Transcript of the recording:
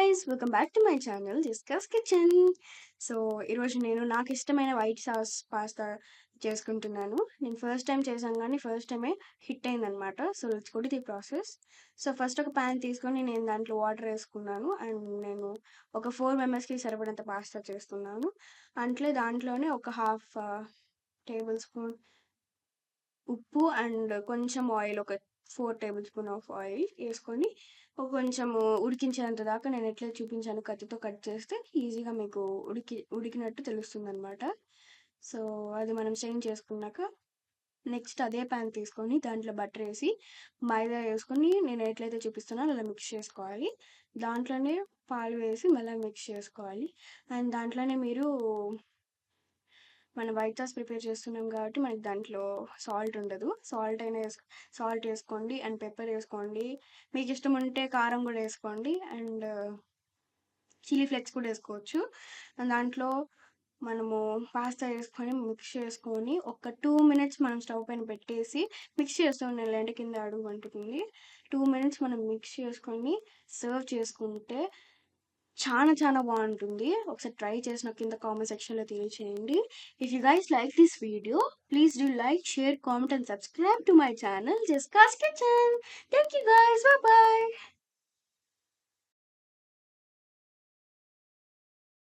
Guys welcome back to my channel discuss kitchen. So ఈరోజు నేను నాకు ఇష్టమైన వైట్ సాస్ పాస్తా చేసుకుంటున్నాను. నేను ఫస్ట్ టైం చేశాను కానీ ఫస్ట్ టైమే హిట్ అయిందనమాట. So let's go to the process. So first ఒక ప్యాన్ తీసుకొని నేను దాంట్లో వాటర్ వేసుకున్నాను అండ్ నేను ఒక 4 మెంబర్స్కి సరిపడంత పాస్తా చేస్తున్నాను. అంటే దాంట్లోనే ఒక హాఫ్ టేబుల్ స్పూన్ ఉప్పు అండ్ కొంచెం ఆయిల్, ఒక 4 టేబుల్ స్పూన్ ఆఫ్ ఆయిల్ వేసుకొని కొంచెము ఉడికించేంత దాకా నేను ఎట్లా చూపించాను కత్తితో కట్ చేస్తే ఈజీగా మీకు ఉడికినట్టు తెలుస్తుందనమాట. సో అది మనం చేంజ్ చేసుకున్నాక నెక్స్ట్ అదే ప్యాన్ తీసుకొని దాంట్లో బటర్ వేసి మైదా వేసుకొని నేను ఎట్లయితే చూపిస్తున్నానో అలా మిక్స్ చేసుకోవాలి. దాంట్లోనే పాలు వేసి మళ్ళీ మిక్స్ చేసుకోవాలి. అండ్ దాంట్లోనే మీరు మనం వైట్ సాస్ ప్రిపేర్ చేస్తున్నాం కాబట్టి మనకి దాంట్లో సాల్ట్ ఉండదు. సాల్ట్ వేసుకోండి అండ్ పెప్పర్ వేసుకోండి. మీకు ఇష్టం ఉంటే కారం కూడా వేసుకోండి అండ్ చిల్లీ ఫ్లేక్స్ కూడా వేసుకోవచ్చు. అండ్ దాంట్లో మనము పాస్తా వేసుకొని మిక్స్ చేసుకొని ఒక 2 మినిట్స్ మనం స్టవ్ పైన పెట్టేసి మిక్స్ చేస్తూ ఉండాలి, లేదంటే కింద అడుగు అంటుతుంది. 2 మినిట్స్ మనం మిక్స్ చేసుకొని సర్వ్ చేసుకుంటే చాలా చాలా బాగుంటుంది. ఒకసారి ట్రై చేసి నాకు కింద కామెంట్ సెక్షన్లో తెలియచేయండి. If you guys like this video please do like, share, comment and subscribe to my channel జస్కాస్ kitchen. Thank you guys, bye bye.